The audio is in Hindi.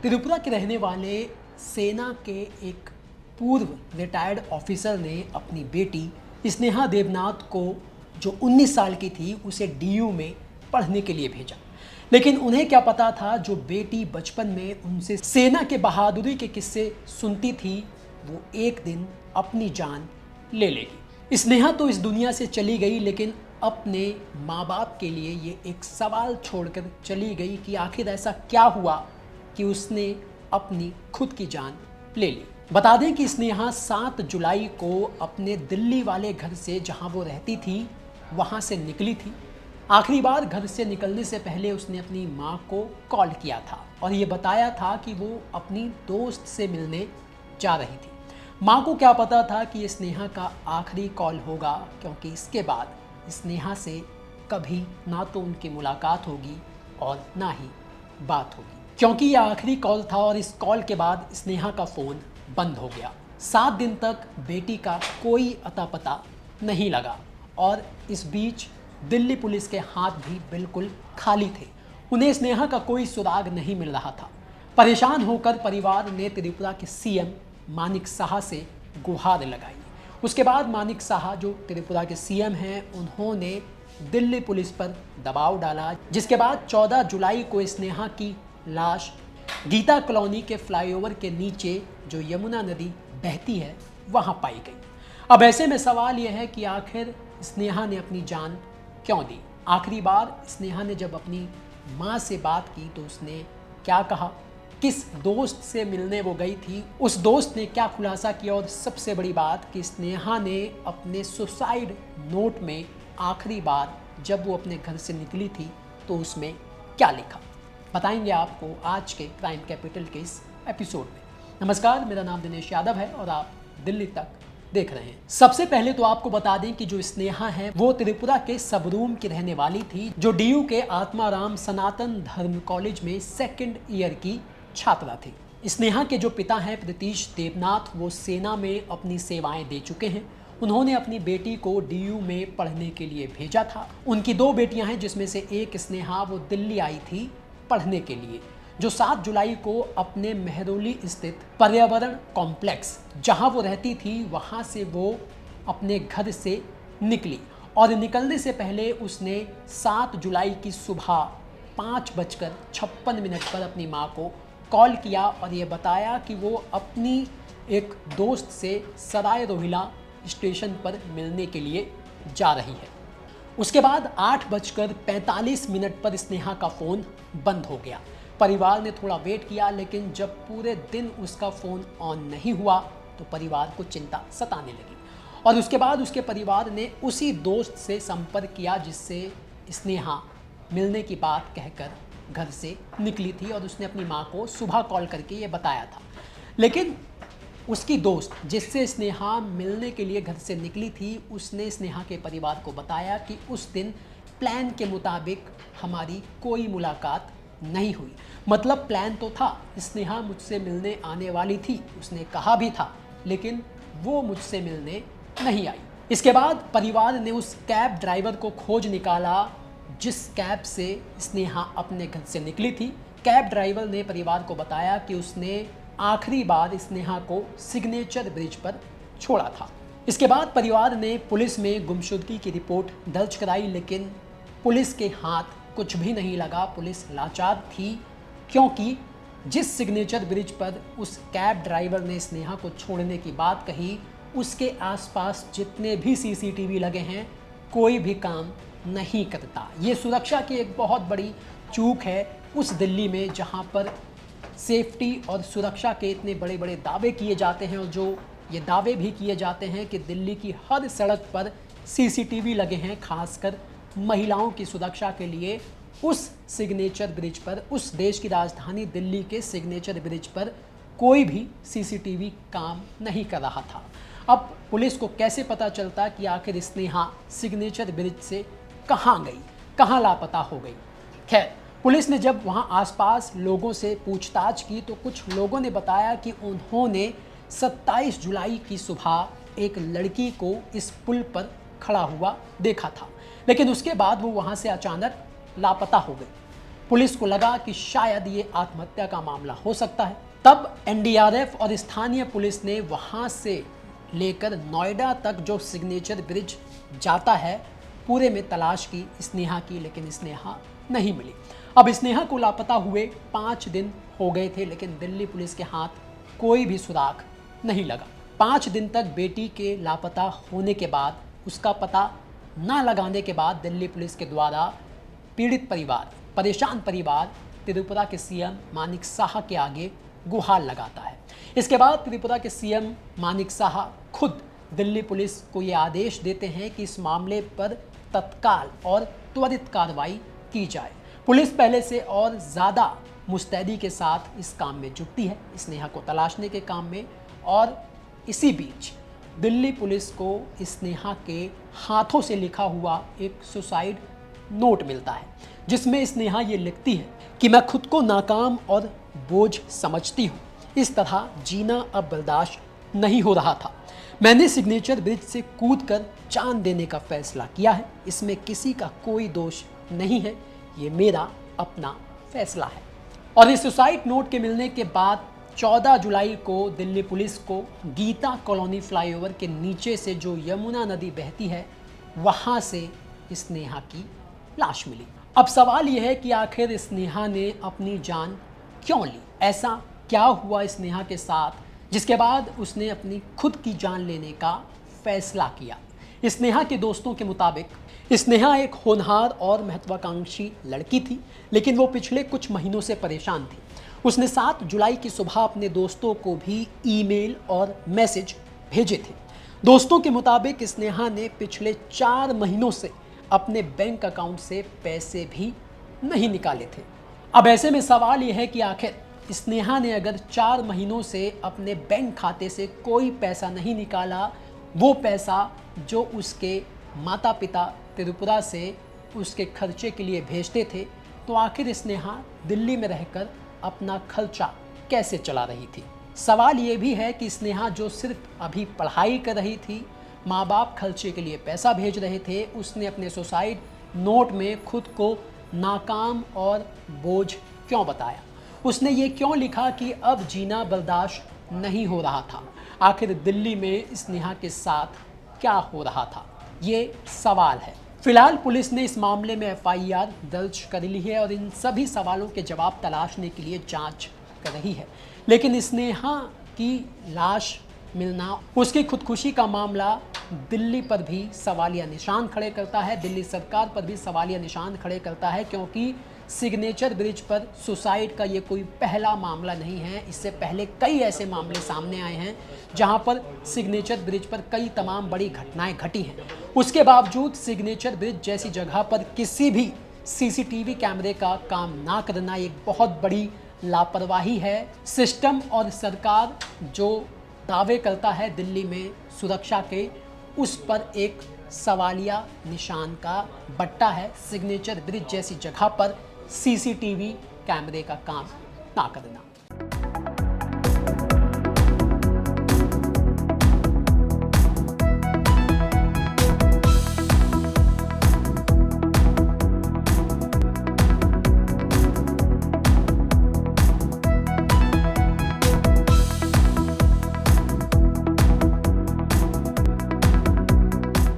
त्रिपुरा के रहने वाले सेना के एक पूर्व रिटायर्ड ऑफिसर ने अपनी बेटी स्नेहा देवनाथ को, जो 19 साल की थी, उसे डीयू में पढ़ने के लिए भेजा। लेकिन उन्हें क्या पता था, जो बेटी बचपन में उनसे सेना के बहादुरी के किस्से सुनती थी, वो एक दिन अपनी जान ले लेगी। स्नेहा तो इस दुनिया से चली गई, लेकिन अपने माँ बाप के लिए ये एक सवाल छोड़कर चली गई कि आखिर ऐसा क्या हुआ कि उसने अपनी खुद की जान ले ली। बता दें कि स्नेहा 7 जुलाई को अपने दिल्ली वाले घर से, जहां वो रहती थी, वहां से निकली थी। आखिरी बार घर से निकलने से पहले उसने अपनी मां को कॉल किया था और ये बताया था कि वो अपनी दोस्त से मिलने जा रही थी। मां को क्या पता था कि ये स्नेहा का आखिरी कॉल होगा, क्योंकि इसके बाद स्नेहा से कभी ना तो उनकी मुलाकात होगी और ना ही बात होगी, क्योंकि यह आखिरी कॉल था और इस कॉल के बाद स्नेहा का फ़ोन बंद हो गया। 7 दिन तक बेटी का कोई अता पता नहीं लगा और इस बीच दिल्ली पुलिस के हाथ भी बिल्कुल खाली थे। उन्हें स्नेहा का कोई सुराग नहीं मिल रहा था। परेशान होकर परिवार ने त्रिपुरा के सीएम मानिक साहा से गुहार लगाई। उसके बाद मानिक साहा, जो त्रिपुरा के सीएम हैं, उन्होंने दिल्ली पुलिस पर दबाव डाला, जिसके बाद 14 जुलाई को स्नेहा की लाश गीता कॉलोनी के फ्लाईओवर के नीचे, जो यमुना नदी बहती है, वहां पाई गई। अब ऐसे में सवाल यह है कि आखिर स्नेहा ने अपनी जान क्यों दी? आखिरी बार स्नेहा ने जब अपनी माँ से बात की तो उसने क्या कहा? किस दोस्त से मिलने वो गई थी? उस दोस्त ने क्या खुलासा किया? और सबसे बड़ी बात कि स्नेहा ने अपने सुसाइड नोट में आखिरी बार जब वो अपने घर से निकली थी तो उसमें क्या लिखा? बताएंगे आपको आज के क्राइम कैपिटल के इस एपिसोड में। नमस्कार, मेरा नाम दिनेश यादव है और आप दिल्ली तक देख रहे हैं। सबसे पहले तो आपको बता दें कि जो स्नेहा है वो त्रिपुरा के सबरूम की रहने वाली थी, जो डीयू के आत्माराम सनातन धर्म कॉलेज में 2nd ईयर की छात्रा थी। स्नेहा के जो पिता हैं प्रतीश देवनाथ, वो सेना में अपनी सेवाएं दे चुके हैं। उन्होंने अपनी बेटी को डीयू में पढ़ने के लिए भेजा था। उनकी 2 बेटियां हैं, जिसमें से एक स्नेहा वो दिल्ली आई थी पढ़ने के लिए, जो 7 जुलाई को अपने मेहरौली स्थित पर्यावरण कॉम्प्लेक्स, जहां वो रहती थी, वहां से वो अपने घर से निकली और निकलने से पहले उसने 7 जुलाई की सुबह 5:56 पर अपनी मां को कॉल किया और ये बताया कि वो अपनी एक दोस्त से सराय रोहिला स्टेशन पर मिलने के लिए जा रही है। उसके बाद 8:45 पर स्नेहा का फ़ोन बंद हो गया। परिवार ने थोड़ा वेट किया, लेकिन जब पूरे दिन उसका फ़ोन ऑन नहीं हुआ तो परिवार को चिंता सताने लगी और उसके बाद उसके परिवार ने उसी दोस्त से संपर्क किया जिससे स्नेहा मिलने की बात कहकर घर से निकली थी और उसने अपनी मां को सुबह कॉल करके ये बताया था। लेकिन उसकी दोस्त, जिससे स्नेहा मिलने के लिए घर से निकली थी, उसने स्नेहा के परिवार को बताया कि उस दिन प्लान के मुताबिक हमारी कोई मुलाकात नहीं हुई। मतलब प्लान तो था, स्नेहा मुझसे मिलने आने वाली थी, उसने कहा भी था, लेकिन वो मुझसे मिलने नहीं आई। इसके बाद परिवार ने उस कैब ड्राइवर को खोज निकाला जिस कैब से स्नेहा अपने घर से निकली थी। कैब ड्राइवर ने परिवार को बताया कि उसने आखिरी बार स्नेहा को सिग्नेचर ब्रिज पर छोड़ा था। इसके बाद परिवार ने पुलिस में गुमशुदगी की रिपोर्ट दर्ज कराई, लेकिन पुलिस के हाथ कुछ भी नहीं लगा। पुलिस लाचार थी, क्योंकि जिस सिग्नेचर ब्रिज पर उस कैब ड्राइवर ने स्नेहा को छोड़ने की बात कही, उसके आसपास जितने भी सीसीटीवी लगे हैं, कोई भी काम नहीं करता। ये सुरक्षा की एक बहुत बड़ी चूक है उस दिल्ली में, जहां पर सेफ्टी और सुरक्षा के इतने बड़े बड़े दावे किए जाते हैं और जो ये दावे भी किए जाते हैं कि दिल्ली की हर सड़क पर सीसीटीवी लगे हैं, खासकर महिलाओं की सुरक्षा के लिए। उस सिग्नेचर ब्रिज पर, उस देश की राजधानी दिल्ली के सिग्नेचर ब्रिज पर कोई भी सीसीटीवी काम नहीं कर रहा था। अब पुलिस को कैसे पता चलता कि आखिर स्नेहा सिग्नेचर ब्रिज से कहाँ गई, कहाँ लापता हो गई? खैर, पुलिस ने जब वहाँ आसपास लोगों से पूछताछ की तो कुछ लोगों ने बताया कि उन्होंने 27 जुलाई की सुबह एक लड़की को इस पुल पर खड़ा हुआ देखा था, लेकिन उसके बाद वो वहाँ से अचानक लापता हो गई। पुलिस को लगा कि शायद ये आत्महत्या का मामला हो सकता है। तब एनडीआरएफ और स्थानीय पुलिस ने वहां से लेकर नोएडा तक जो सिग्नेचर ब्रिज जाता है पूरे में तलाश की स्नेहा की, लेकिन स्नेहा नहीं मिली। अब स्नेहा को लापता हुए 5 दिन हो गए थे, लेकिन दिल्ली पुलिस के हाथ कोई भी सुराग नहीं लगा। 5 दिन तक बेटी के लापता होने के बाद, उसका पता ना लगाने के बाद दिल्ली पुलिस के द्वारा पीड़ित परिवार, परेशान परिवार त्रिपुरा के सीएम मानिक साहा के आगे गुहार लगाता है। इसके बाद त्रिपुरा के सीएम मानिक साहा खुद दिल्ली पुलिस को ये आदेश देते हैं कि इस मामले पर तत्काल और त्वरित कार्रवाई की जाए। पुलिस पहले से और ज़्यादा मुस्तैदी के साथ इस काम में जुटती है, स्नेहा को तलाशने के काम में। और इसी बीच दिल्ली पुलिस को स्नेहा के हाथों से लिखा हुआ एक सुसाइड नोट मिलता है, जिसमें स्नेहा ये लिखती है कि मैं खुद को नाकाम और बोझ समझती हूँ। इस तरह जीना अब बर्दाश्त नहीं हो रहा था। मैंने सिग्नेचर ब्रिज से कूदकर जान देने का फैसला किया है। इसमें किसी का कोई दोष नहीं है, ये मेरा अपना फैसला है। और इस सुसाइड नोट के मिलने के बाद 14 जुलाई को दिल्ली पुलिस को गीता कॉलोनी फ्लाईओवर के नीचे से जो यमुना नदी बहती है वहाँ से स्नेहा की लाश मिली। अब सवाल यह है कि आखिर स्नेहा ने अपनी जान क्यों ली? ऐसा क्या हुआ स्नेहा के साथ जिसके बाद उसने अपनी खुद की जान लेने का फैसला किया? स्नेहा के दोस्तों के मुताबिक स्नेहा एक होनहार और महत्वाकांक्षी लड़की थी, लेकिन वो पिछले कुछ महीनों से परेशान थी। उसने 7 जुलाई की सुबह अपने दोस्तों को भी ईमेल और मैसेज भेजे थे। दोस्तों के मुताबिक स्नेहा ने पिछले 4 महीनों से अपने बैंक अकाउंट से पैसे भी नहीं निकाले थे। अब ऐसे में सवाल यह है कि आखिर स्नेहा ने अगर 4 महीनों से अपने बैंक खाते से कोई पैसा नहीं निकाला, वो पैसा जो उसके माता पिता त्रिपुरा से उसके खर्चे के लिए भेजते थे, तो आखिर स्नेहा दिल्ली में रहकर अपना खर्चा कैसे चला रही थी? सवाल ये भी है कि स्नेहा जो सिर्फ अभी पढ़ाई कर रही थी, माँ बाप खर्चे के लिए पैसा भेज रहे थे, उसने अपने सुसाइड नोट में खुद को नाकाम और बोझ क्यों बताया? उसने ये क्यों लिखा कि अब जीना बर्दाश्त नहीं हो रहा था? आखिर दिल्ली में स्नेहा के साथ क्या हो रहा था? ये सवाल है। फिलहाल पुलिस ने इस मामले में FIR दर्ज कर ली है और इन सभी सवालों के जवाब तलाशने के लिए जांच कर रही है। लेकिन स्नेहा की लाश मिलना, उसकी खुदकुशी का मामला दिल्ली पर भी सवालिया निशान खड़े करता है, दिल्ली सरकार पर भी सवालिया निशान खड़े करता है, क्योंकि सिग्नेचर ब्रिज पर सुसाइड का ये कोई पहला मामला नहीं है। इससे पहले कई ऐसे मामले सामने आए हैं जहां पर सिग्नेचर ब्रिज पर कई तमाम बड़ी घटनाएं घटी हैं। उसके बावजूद सिग्नेचर ब्रिज जैसी जगह पर किसी भी CCTV कैमरे का काम ना करना एक बहुत बड़ी लापरवाही है। सिस्टम और सरकार जो दावे करता है दिल्ली में सुरक्षा के, उस पर एक सवालिया निशान का बट्टा है। सिग्नेचर ब्रिज जैसी जगह पर CCTV कैमरे का काम ना करना।